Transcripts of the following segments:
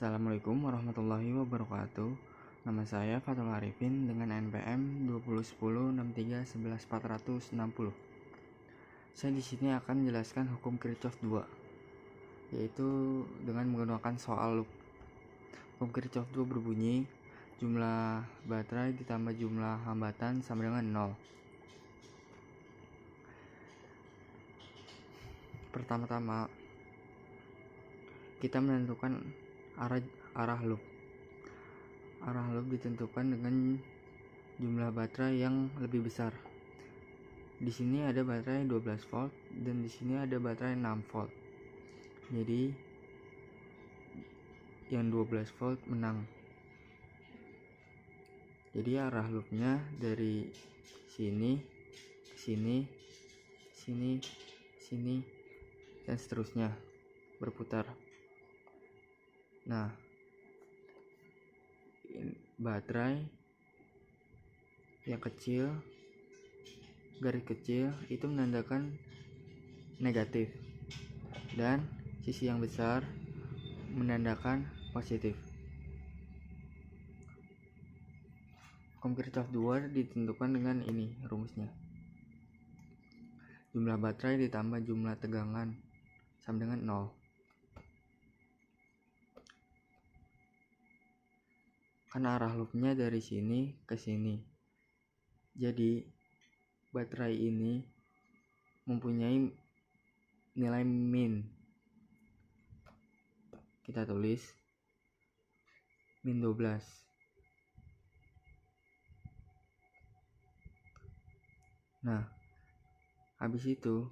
Assalamualaikum warahmatullahi wabarakatuh. Nama saya Fatul Arifin dengan NPM 2010-63-11-460. Saya di sini akan menjelaskan hukum Kirchhoff 2, yaitu dengan menggunakan soal loop. Hukum Kirchhoff 2 berbunyi jumlah baterai ditambah jumlah hambatan sama dengan 0. Pertama-tama kita menentukan arah loop. Arah loop ditentukan dengan jumlah baterai yang lebih besar. Di sini ada baterai 12 volt dan di sini ada baterai 6 volt. Jadi yang 12 volt menang. Jadi arah loopnya dari sini ke sini, sini, sini, dan seterusnya berputar. Nah, baterai yang kecil, garis kecil itu menandakan negatif, dan sisi yang besar menandakan positif. Hukum Kirchhoff 2 ditentukan dengan ini rumusnya. Jumlah baterai ditambah jumlah tegangan sama dengan 0. Kan arah loopnya dari sini ke sini. Jadi baterai ini mempunyai nilai min. Kita tulis min 12. Nah, habis itu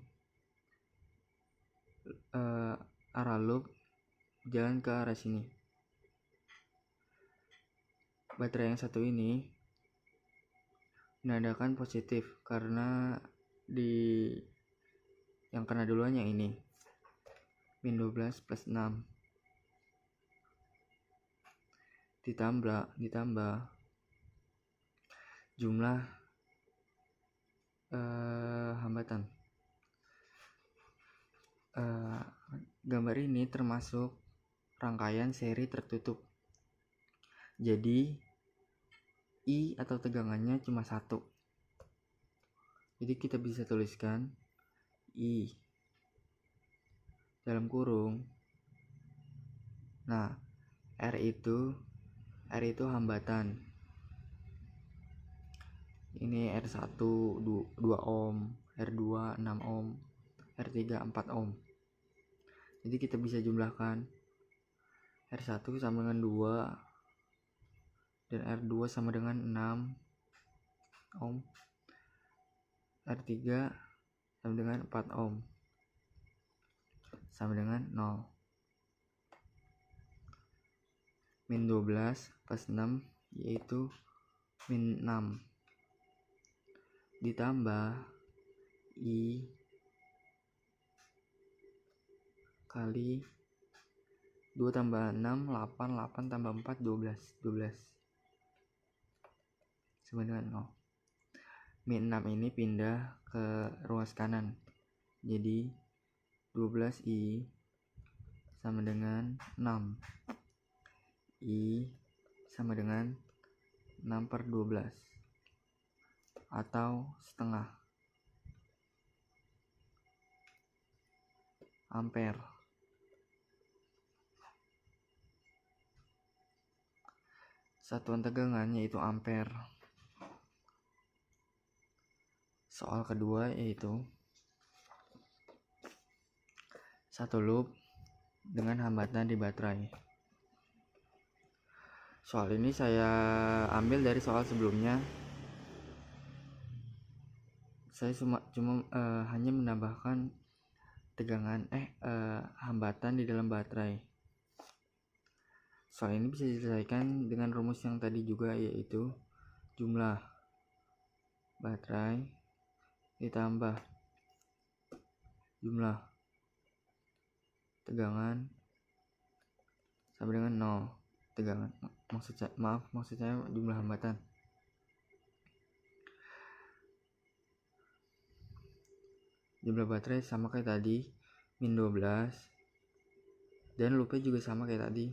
arah loop jalan ke arah sini. Baterai yang satu ini menandakan positif karena yang kena duluan yang ini, min 12 plus 6 ditambah jumlah hambatan. Gambar ini termasuk rangkaian seri tertutup. Jadi I atau tegangannya cuma satu. Jadi kita bisa tuliskan I dalam kurung. Nah, R itu hambatan. Ini R1 2 ohm, R2 6 ohm, R3 4 ohm. Jadi kita bisa jumlahkan R1 sama dengan 2 dan R2 sama dengan 6 ohm, R3 sama dengan 4 ohm, sama dengan 0. Min 12 plus 6 yaitu min 6 ditambah I kali 2 tambah 6 8, 8 tambah 4 12 sama dengan 0. Min 6 ini pindah ke ruas kanan. Jadi 12I sama dengan 6. I sama dengan 6/12 atau setengah ampere. Satuan tegangan yaitu ampere. Soal kedua yaitu satu loop dengan hambatan di baterai. Soal ini saya ambil dari soal sebelumnya. Saya cuma hanya menambahkan tegangan hambatan di dalam baterai. Soal ini bisa diselesaikan dengan rumus yang tadi juga, yaitu jumlah baterai ditambah jumlah tegangan sama dengan 0. Tegangan maksud saya jumlah hambatan. Jumlah baterai sama kayak tadi, min 12, dan loopnya juga sama kayak tadi,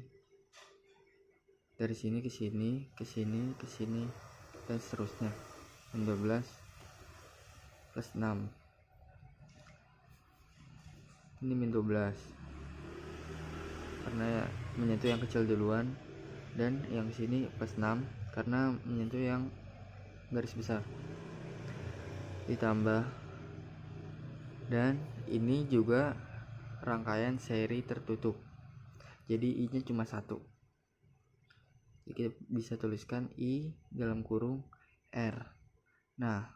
dari sini ke sini, ke sini, ke sini, dan seterusnya. Min 12 plus 6. Ini min 12 karena menyentuh yang kecil duluan, dan yang sini plus 6 karena menyentuh yang garis besar. Ditambah, dan ini juga rangkaian seri tertutup, jadi I nya cuma 1. Jadi kita bisa tuliskan I dalam kurung R. Nah,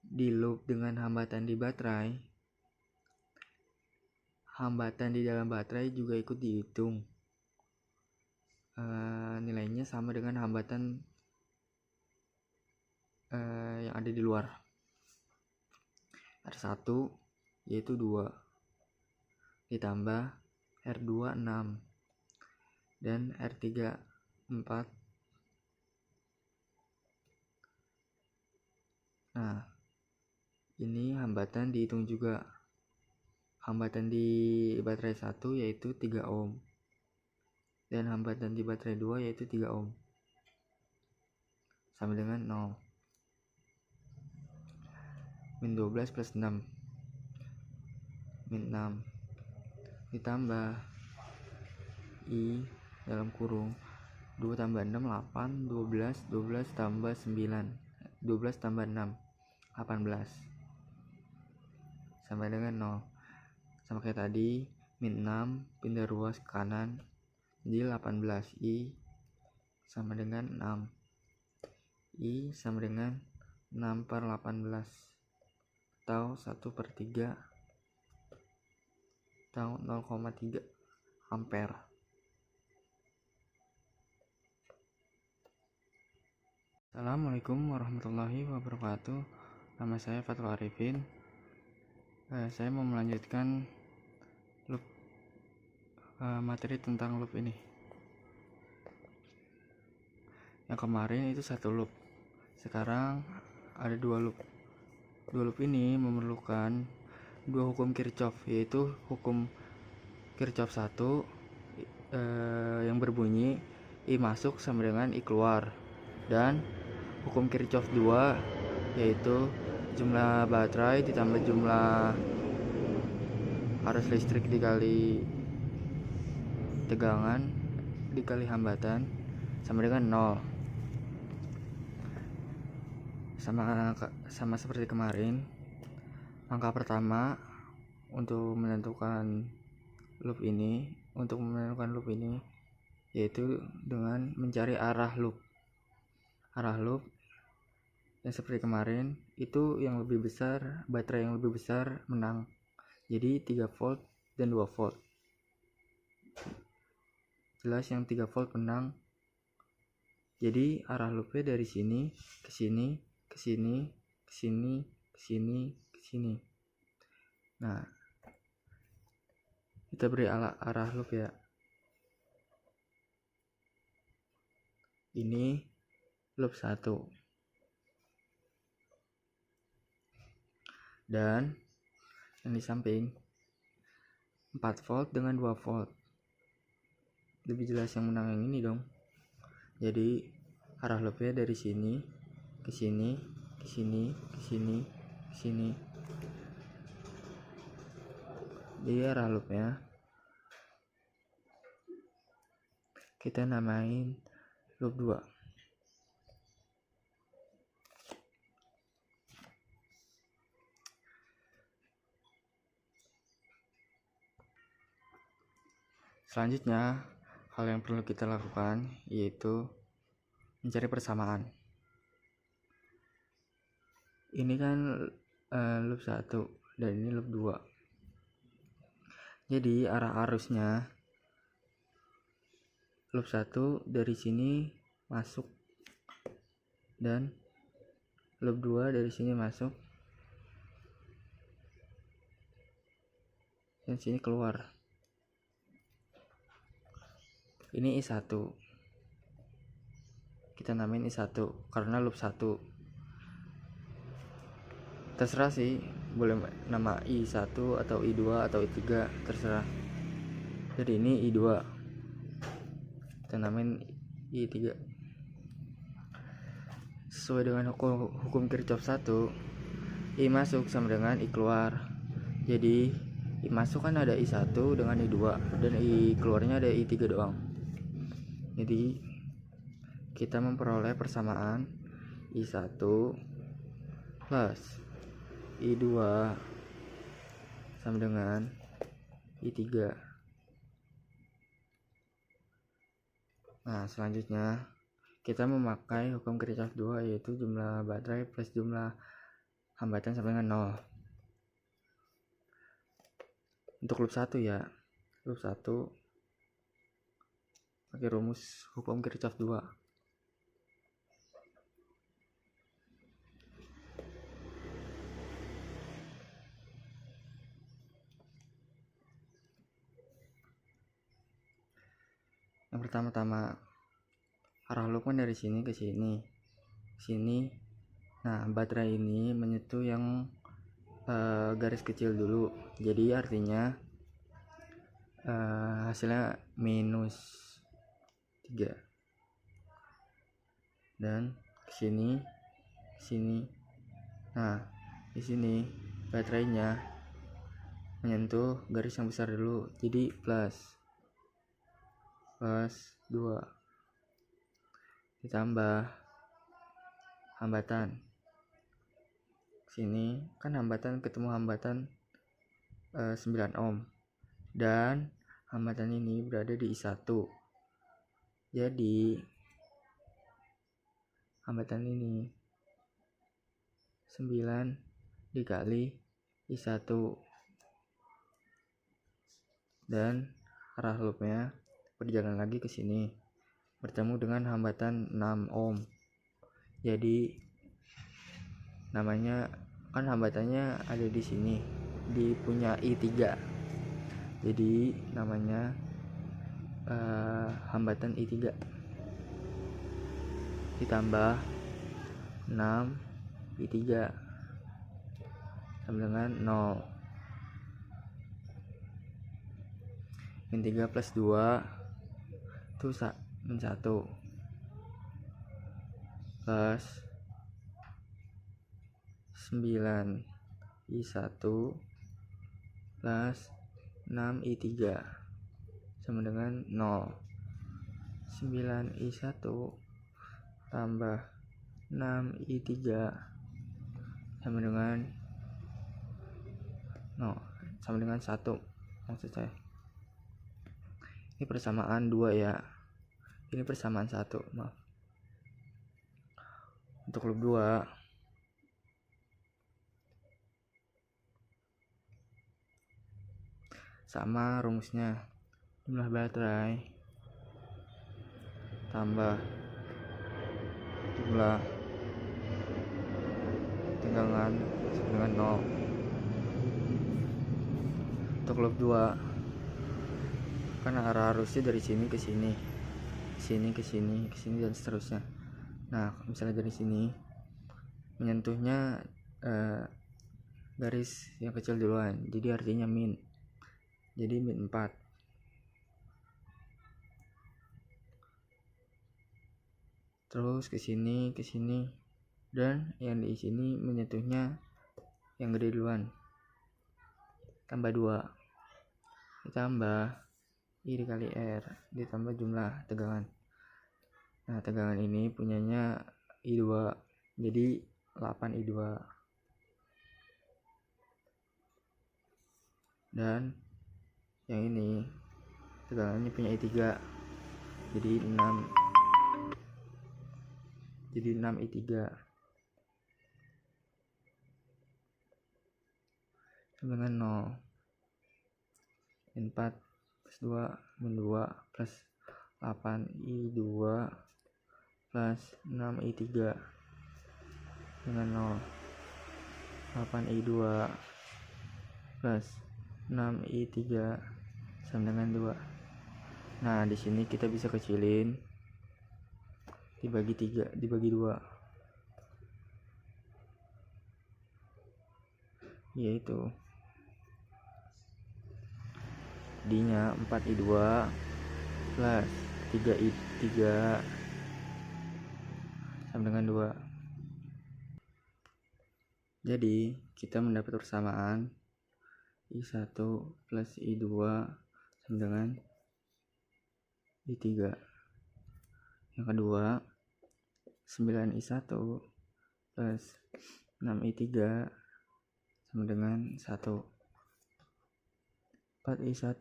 di loop dengan hambatan di baterai, hambatan di dalam baterai juga ikut dihitung. Nilainya sama dengan hambatan yang ada di luar. R1 yaitu 2, ditambah R2 6, dan R3 4. Nah, ini hambatan dihitung juga. Hambatan di baterai 1 yaitu 3 ohm, dan hambatan di baterai 2 yaitu 3 ohm, sama dengan 0. Min 12 plus 6, min 6, ditambah I dalam kurung 2 tambah 6 8, 12, 12 tambah 9, 12 tambah 6 18, sama dengan 0. Sama kayak tadi, min 6 pindah ruas ke kanan jadi 18. I sama dengan 6. I sama dengan 6 per 18 atau 1/3 atau 0,3 ampere. Assalamualaikum warahmatullahi wabarakatuh. Nama saya Fatul Arifin. Saya mau melanjutkan loop materi tentang loop ini. Yang kemarin itu 1 loop, sekarang ada 2 loop. 2 loop ini memerlukan 2 hukum Kirchhoff, yaitu hukum Kirchhoff 1 yang berbunyi I masuk sama dengan I keluar, dan hukum Kirchhoff 2 yaitu jumlah baterai ditambah jumlah arus listrik dikali tegangan dikali hambatan sama dengan 0. Sama seperti kemarin, langkah pertama untuk menentukan loop ini yaitu dengan mencari arah loop. Arah loop yang seperti kemarin itu yang lebih besar, baterai yang lebih besar menang. Jadi 3 volt dan 2 volt. Jelas yang 3 volt menang. Jadi arah loopnya dari sini ke sini, ke sini, ke sini, ke sini, ke sini. Nah, kita beri arah loop ya. Ini loop 1. Dan yang di samping 4 volt dengan 2 volt. Lebih jelas yang menang yang ini dong. Jadi arah loopnya dari sini ke sini, ke sini, ke sini, ke sini. Jadi arah loopnya kita namain loop 2. Selanjutnya, hal yang perlu kita lakukan yaitu mencari persamaan. Ini kan loop 1 dan ini loop 2. Jadi arah arusnya loop 1 dari sini masuk, dan loop 2 dari sini masuk dan sini keluar. Ini I1, kita namain I1 karena loop 1. Terserah sih, boleh nama I1 atau I2 atau I3, terserah. Jadi ini I2. kita namain I3. Sesuai dengan hukum Kirchhoff 1, I masuk sama dengan I keluar. Jadi I masuk kan ada I1 dengan I2, dan I keluarnya ada I3 doang. Jadi kita memperoleh persamaan I1 plus I2 sama dengan I3. Nah, selanjutnya kita memakai hukum Kirchhoff 2, yaitu jumlah baterai plus jumlah hambatan sama dengan 0. Untuk loop 1 ya, loop 1 pakai rumus hukum Kirchhoff 2. Yang pertama-tama, arah loop kan dari sini ke sini. Nah, baterai ini menyentuh yang garis kecil dulu, jadi artinya hasilnya -3. Dan sini. Nah, di sini baterainya menyentuh garis yang besar dulu, jadi plus 2 ditambah hambatan. Sini kan hambatan ketemu hambatan 9 ohm, dan hambatan ini berada di I1. Jadi hambatan ini 9 dikali I1, dan arah loopnya berjalan lagi ke sini bertemu dengan hambatan 6 ohm. Jadi namanya kan hambatannya ada di sini, di punya I3, jadi namanya hambatan I3 ditambah 6 I3 sama dengan 0. Min 3 plus 2 itu min 1 plus 9 I1 plus 6 I3 sama dengan 0. 9 I1 tambah 6 I3 sama dengan 1 maksud saya. Ini persamaan 2 ya, ini persamaan 1, maaf. Untuk loop 2 sama rumusnya, jumlah baterai tambah jumlah tegangan sama dengan 0. Untuk loop 2 kan arah arusnya dari sini ke sini, ke sini dan seterusnya. Nah, misalnya dari sini menyentuhnya garis yang kecil duluan, jadi artinya min, jadi min 4. Terus ke sini, dan yang di sini menyentuhnya yang gede duluan, tambah 2 ditambah I dikali R ditambah jumlah tegangan. Nah, tegangan ini punyanya I2, jadi 8 I2. Dan yang ini tegangannya punya I3, jadi 6 I3 sama dengan 0. Min 4 plus 2 min 2 plus 8 I2 plus 6 I3 dengan 0. 8 I2 plus 6 I3 sama dengan 2. Nah, di sini kita bisa kecilin, dibagi 2, yaitu jadinya 4 I2 plus 3I3 sama dengan 2. Jadi kita mendapat persamaan I1 plus I2 sama dengan I3. Yang kedua, 9I1 plus 6I3 sama dengan 1. 4I1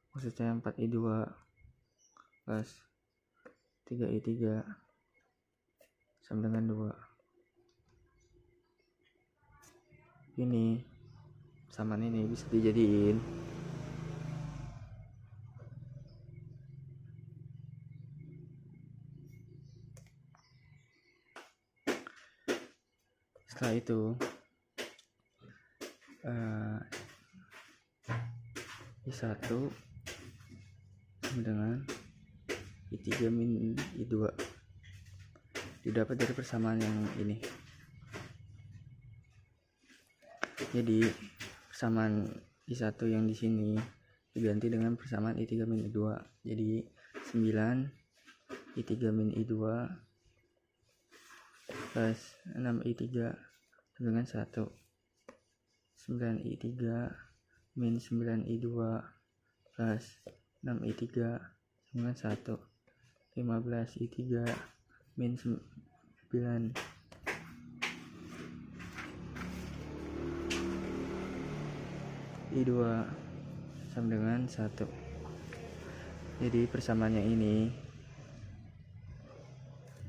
maksudnya 4I2 plus 3I3 sama dengan 2. Ini persamaan ini bisa dijadiin setelah itu I1 sama dengan I3 min I2 didapat dari persamaan yang ini. Jadi persamaan I1 yang di sini diganti dengan persamaan I3 min I2. Jadi 9 I3 min I2 plus 6I3 dengan 1. 9I3 min 9I2 plus 6I3 dengan 1. 15I3 min 9 I2 sama dengan 1. Jadi persamaannya ini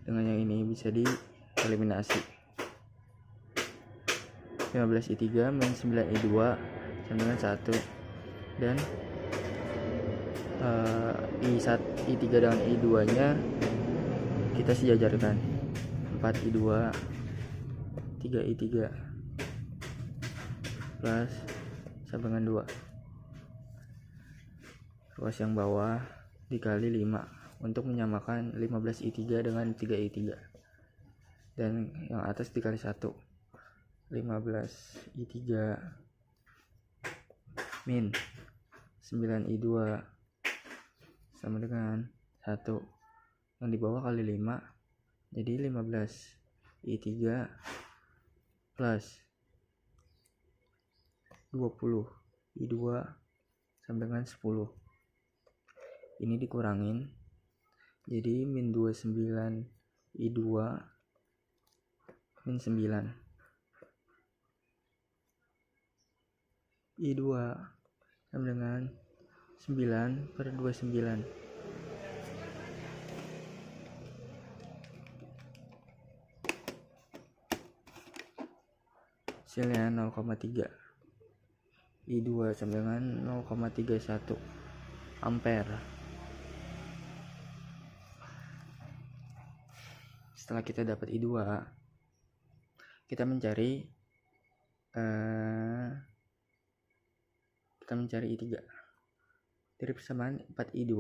dengan yang ini bisa dieliminasi. 15I3 min 9I2 sama dengan 1. Dan I3 dengan I2 nya kita sejajarkan. 4I2 3I3 plus sama dengan 2. Ruas yang bawah dikali 5 untuk menyamakan 15I3 dengan 3I3, dan yang atas dikali 1. 15I3 min 9I2 sama dengan 1, yang di bawah kali 5, jadi 15I3 plus 20I2 sama dengan 10. Ini dikurangin jadi min 29I2 min 9 I2 sama dengan 9 per 29. Hasilnya 0,3. I2 sama dengan 0,31 ampere. Setelah kita dapat I2, kita mencari I3 dari persamaan 4I2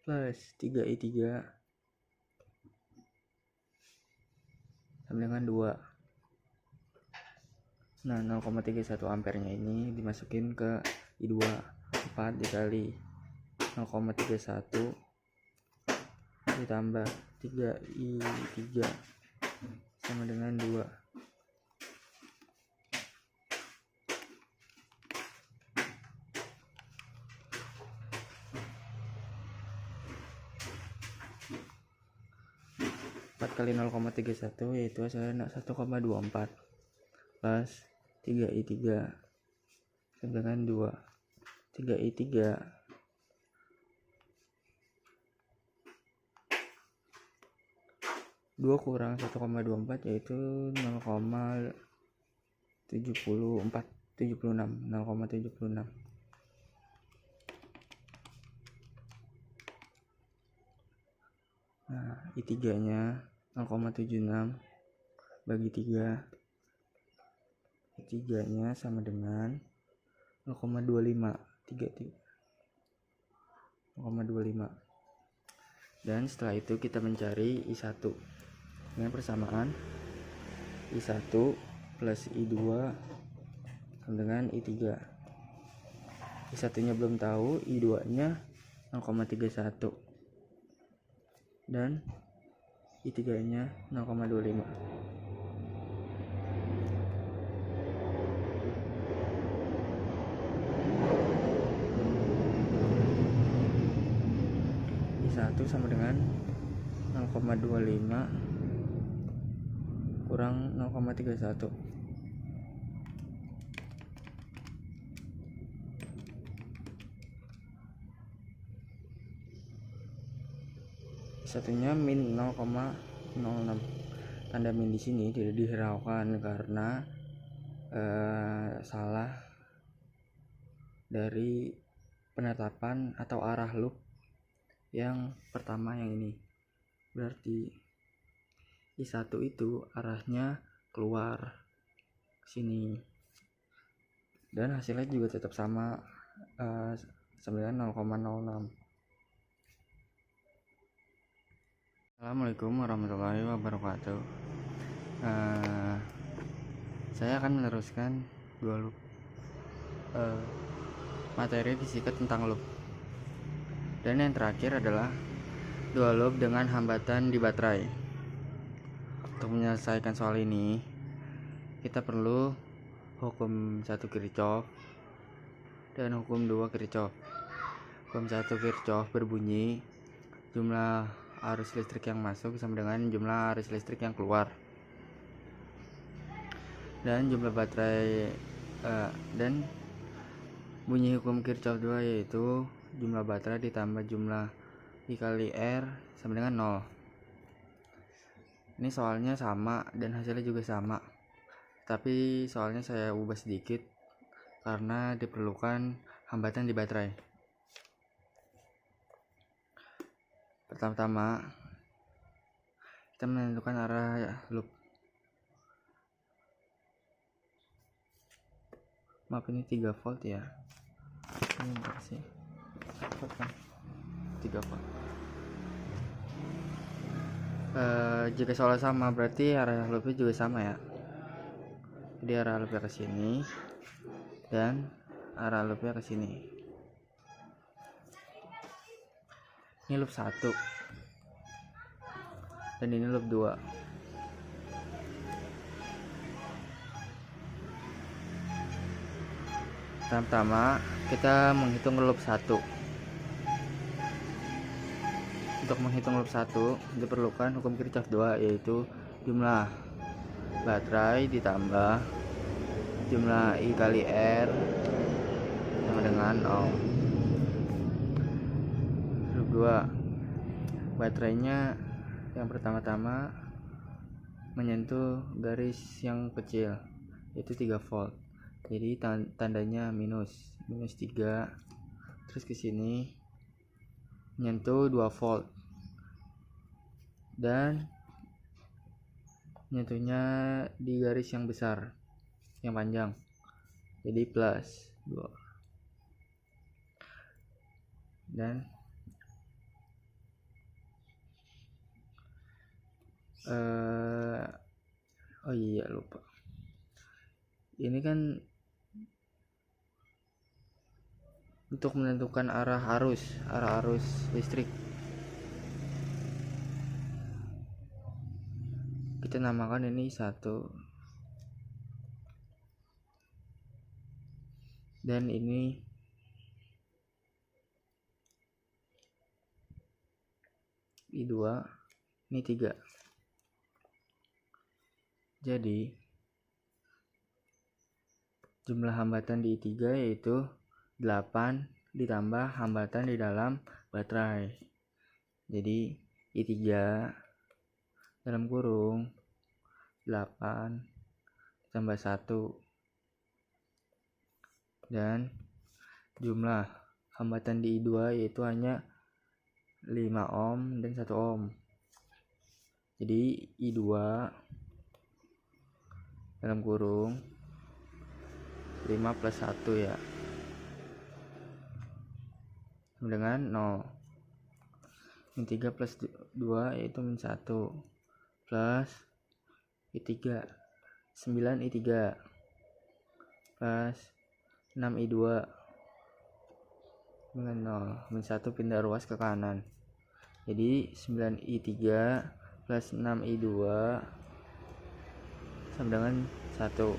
plus 3I3 sama dengan 2. Nah, 0,31 ampernya ini dimasukin ke I2. 4 dikali 0,31 ditambah 3I3 sama dengan 2. Kali 0,31 yaitu hasilnya 1,24 plus 3I3 dengan 2. 3I3 2 kurang 1,24 yaitu 0,76. Nah, I3 nya 0,76 bagi 3, I3 nya sama dengan 0,25. Dan setelah itu kita mencari I1 dengan persamaan I1 plus I2 sama dengan I3. I1 nya belum tahu, I2 nya 0,31 dan I3 nya 0,25. I1 sama dengan 0,25 kurang 0,31. I1 nya min 0,06. Tanda min di sini tidak dihiraukan karena salah dari penetapan atau arah loop yang pertama yang ini. Berarti I1 itu arahnya keluar sini dan hasilnya juga tetap sama, 0,06. Assalamualaikum warahmatullahi wabarakatuh. Saya akan meneruskan dua loop materi fisika tentang loop, dan yang terakhir adalah dua loop dengan hambatan di baterai. Untuk menyelesaikan soal ini, kita perlu hukum 1 Kirchhoff dan hukum 2 Kirchhoff. Hukum 1 Kirchhoff berbunyi jumlah arus listrik yang masuk sama dengan jumlah arus listrik yang keluar, dan jumlah baterai dan bunyi hukum Kirchhoff 2 yaitu jumlah baterai ditambah jumlah I kali R sama dengan 0. Ini soalnya sama dan hasilnya juga sama, tapi soalnya saya ubah sedikit karena diperlukan hambatan di baterai. Pertama-tama kita menentukan arah loop. Maaf, ini 3 volt ya. Ini enggak sih? 3 volt. Jika soalnya sama berarti arah loopnya juga sama ya. Jadi arah loopnya ke sini dan arah loopnya ke sini. Ini loop 1 dan ini loop 2. Pertama kita menghitung loop 1. Untuk menghitung loop 1 diperlukan hukum Kirchhoff 2 yaitu jumlah baterai ditambah jumlah I kali R sama dengan 0. Loop 2, baterainya yang pertama-tama menyentuh garis yang kecil yaitu 3 volt. Jadi tandanya minus 3, terus ke sini menyentuh 2 volt dan nyentuhnya di garis yang besar yang panjang, jadi plus 2. Dan oh iya lupa, ini kan untuk menentukan arah arus listrik. Kita namakan ini 1 dan ini I2, ini 3. Jadi jumlah hambatan di I3 yaitu 8 ditambah hambatan di dalam baterai. Jadi I3 dalam kurung 8 tambah 1, dan jumlah hambatan di I2 yaitu hanya 5 ohm dan 1 ohm. Jadi I2 dalam kurung 5 plus 1 ya, sama dengan 0. Min 3 plus 2 yaitu min 1 plus I3 9 I3 plus 6 I2 9, 0. Min 1 pindah ruas ke kanan. Jadi 9i3 plus 6i2 sama dengan 1.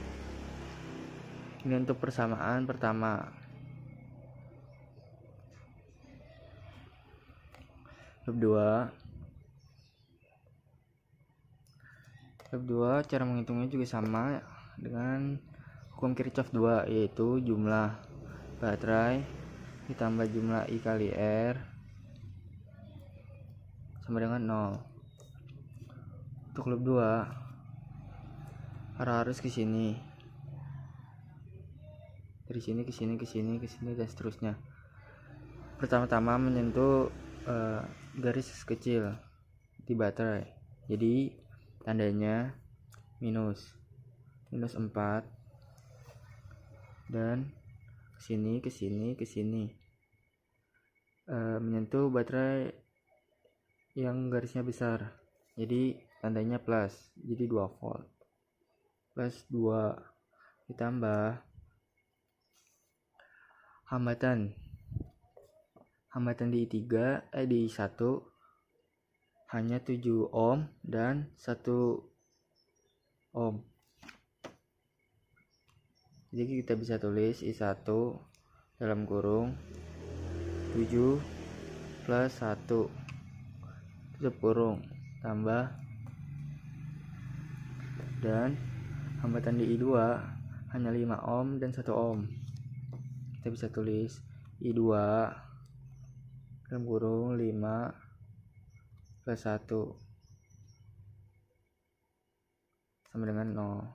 Ini untuk persamaan pertama. Bab 2 cara menghitungnya juga sama dengan hukum Kirchhoff 2, yaitu jumlah baterai ditambah jumlah I kali R sama dengan 0. Untuk loop 2 arus ke sini, dari sini ke sini ke sini ke sini dan seterusnya. Pertama-tama menyentuh garis kecil di baterai, jadi tandanya minus 4, dan kesini ke sini ke sini menyentuh baterai yang garisnya besar, jadi tandanya plus, jadi 2 volt. Plus 2 ditambah hambatan di di 1 hanya 7 ohm dan 1 ohm. Jadi kita bisa tulis I1 dalam kurung 7 plus 1 tutup kurung tambah, dan hambatan di I2 hanya 5 ohm dan 1 ohm. Kita bisa tulis I2 dalam kurung 5 plus 1 sama dengan 0.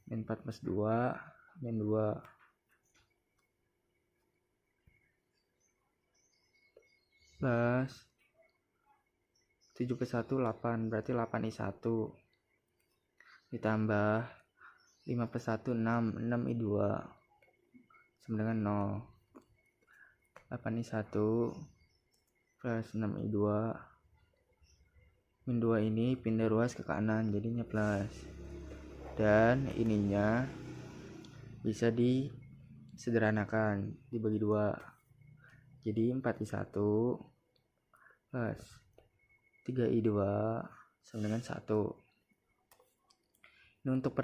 Min 4 plus 2 min 2 plus 7 plus 1 8, berarti 8i1 ditambah 5 plus 1 6 6i2 sama dengan 0. 8i1 plus 6i2 min 2 ini pindah ruas ke kanan, jadinya plus, dan ininya bisa disederhanakan, dibagi 2, jadi 4i1 plus 3i2 sama dengan 1. Ini untuk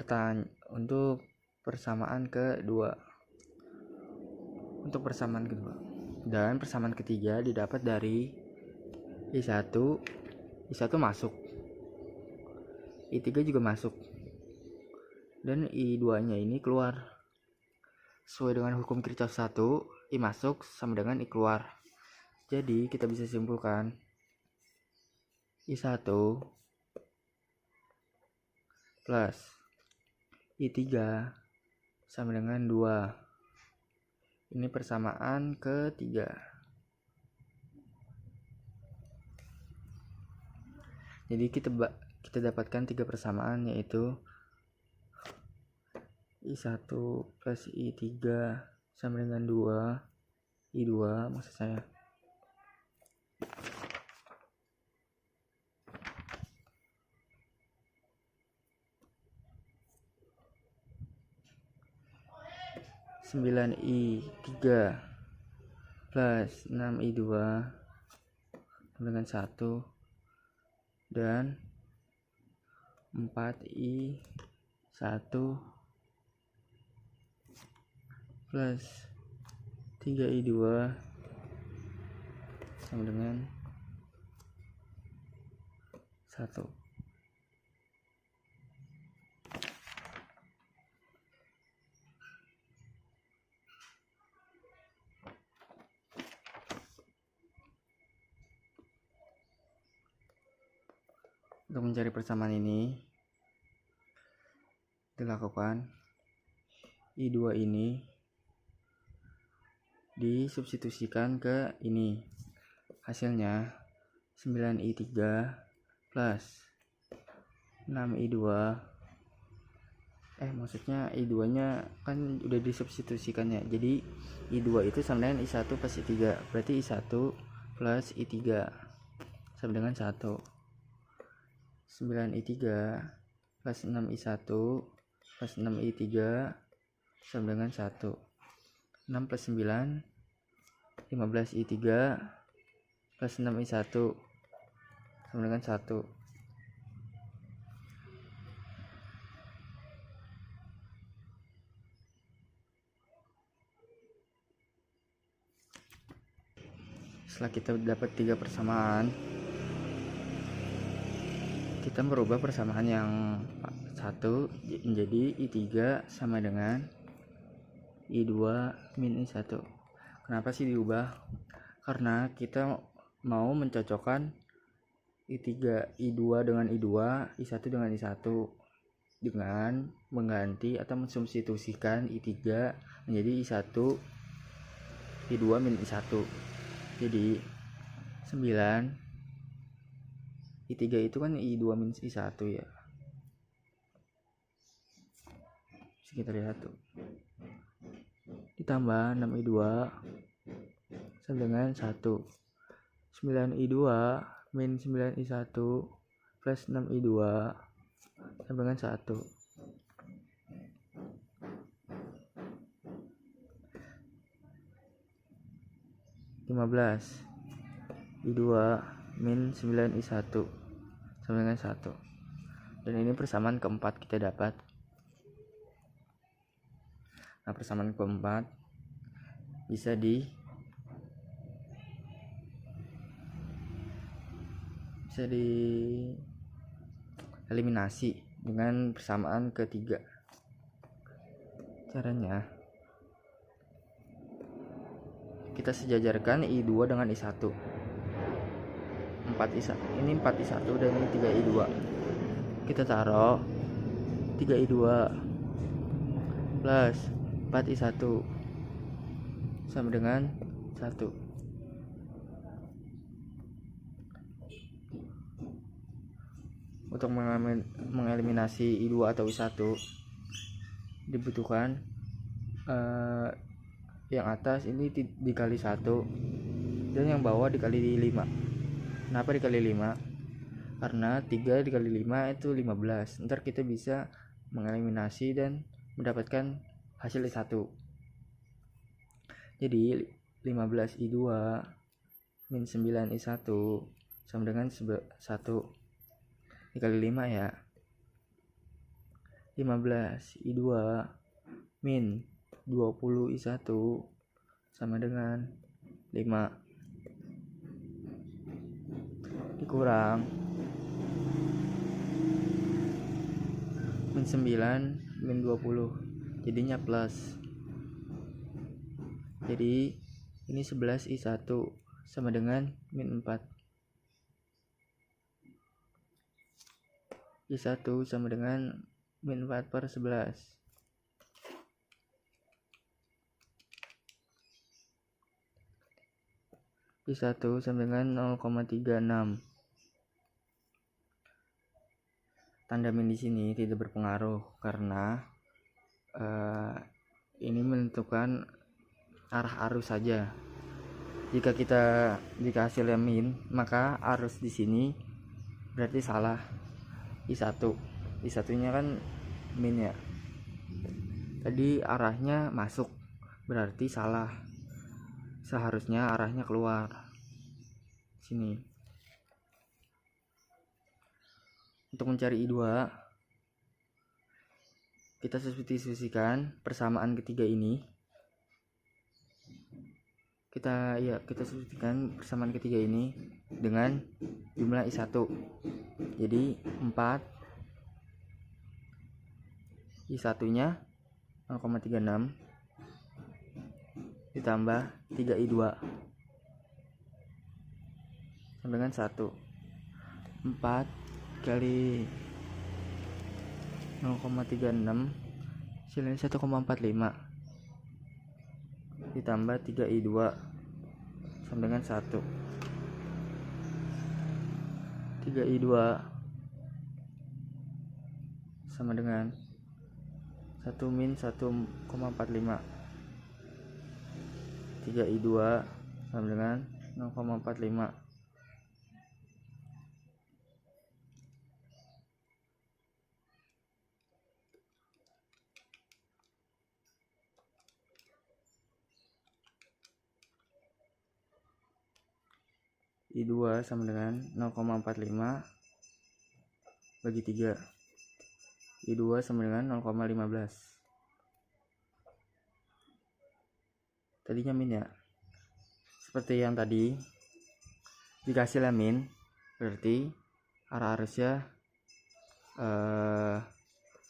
persamaan kedua. Dan persamaan ketiga didapat dari I1 masuk, I3 juga masuk, dan I2 nya ini keluar. Sesuai dengan hukum Kirchhoff 1, I masuk sama dengan I keluar. Jadi kita bisa simpulkan I1 plus I3 sama dengan 2. Ini persamaan ketiga. Jadi kita dapatkan 3 persamaan, yaitu I1 plus I3 sama dengan 2 I2 maksud saya. I3 plus 6i2 dengan 1, dan 4i1 plus 3i2 sama dengan 1. Untuk mencari persamaan ini dilakukan I2 ini disubstitusikan ke ini, hasilnya 9i3 plus 6i2 maksudnya I2 nya kan udah disubstitusikannya, jadi I2 itu sama dengan I1 plus I3, berarti I1 plus I3 sama dengan 1. 9i3 plus 6i1 plus 6i3 sama dengan 1. 6 plus 9 15I3 plus 6I1 sama dengan 1. Setelah kita dapat 3 persamaan, kita merubah persamaan yang 1 menjadi I3 sama dengan I2 min I1. Kenapa sih diubah? Karena kita mau mencocokkan I3, I2 dengan I2, I1 dengan I1 dengan mengganti atau mensubstitusikan I3 menjadi I1, I2 min I1. Jadi 9 I3 itu kan I2 min I1 ya. Kita lihat tuh. Ditambah 6I2 sama dengan 1. 9I2 min 9I1 plus 6I2 sama dengan 1. 15 I2 min 9I1 sama dengan 1. Dan ini persamaan keempat kita dapat. Nah, persamaan keempat bisa eliminasi dengan persamaan ketiga. Caranya kita sejajarkan I2 dengan I1. 4I1 ini 4I1 dan ini 3I2. Kita taruh 3I2 plus 4I1 sama dengan 1. Untuk mengeliminasi I2 atau I1 dibutuhkan yang atas ini dikali 1 dan yang bawah dikali 5. Kenapa dikali 5? Karena 3 dikali 5 itu 15. Ntar kita bisa mengeliminasi dan mendapatkan hasil I1. Jadi 15I2 min 9I1 sama dengan 1 dikali 5 ya. 15I2 min 20I1 sama dengan 5 dikurang min 9 min 20 jadinya plus. Jadi ini 11I1 sama dengan min 4. I1 sama dengan min 4 per 11. I1 sama dengan 0,36. Tanda min di sini tidak berpengaruh karena ini menentukan arah arus saja. Jika hasilnya min, maka arus di sini berarti salah. I1-nya kan min ya. Tadi arahnya masuk, berarti salah. Seharusnya arahnya keluar. Sini. Untuk mencari I2, kita substitusikan persamaan ketiga ini. Kita substitusikan persamaan ketiga ini dengan jumlah I1. Jadi 4 I1-nya 0,36 ditambah 3I2 sama dengan 1. 4 kali 0,36 hasilnya 1,45 ditambah 3I2 sama dengan 1. 3I2 sama dengan 1 min 1,45. 3I2 sama dengan 0,45. I2 sama dengan 0,45 bagi 3. I2 sama dengan 0,15. Tadinya min ya. Seperti yang tadi, jika hasilnya min, berarti arah arusnya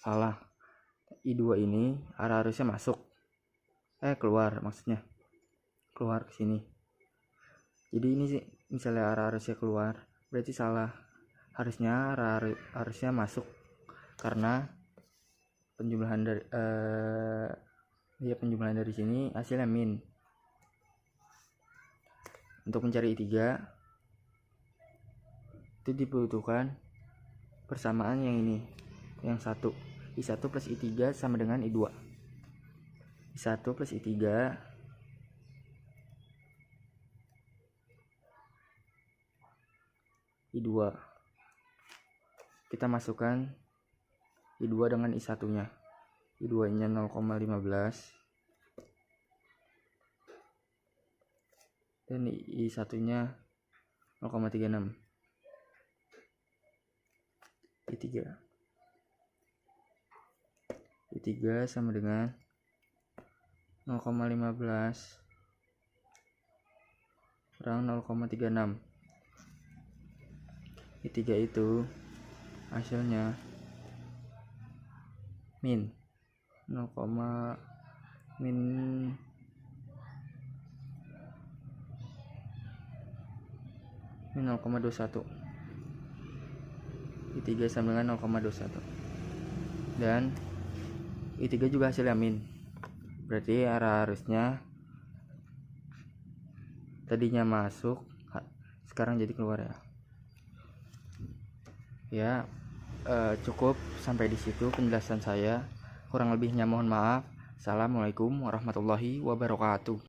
salah. I2 ini arah arusnya masuk, keluar, maksudnya keluar ke sini. Jadi ini sih misalnya arah arusnya keluar, berarti salah. Harusnya arah arusnya masuk, karena penjumlahan dari sini hasilnya min. Untuk mencari I3 itu dibutuhkan persamaan yang ini, yang satu. I1 plus I3 sama dengan I2. I1 plus I3 I2. Kita masukkan I2 dengan I1 nya. I2 nya 0,15 dan I1 nya 0,36. I3 sama dengan 0,15 kurang 0,36. I3 itu hasilnya min 0,21. I3 sama dengan 0,21. Dan I3 juga hasilnya min. Berarti arah arusnya tadinya masuk, sekarang jadi keluar ya. Ya, cukup sampai di situ penjelasan saya. Kurang lebihnya mohon maaf. Assalamualaikum warahmatullahi wabarakatuh.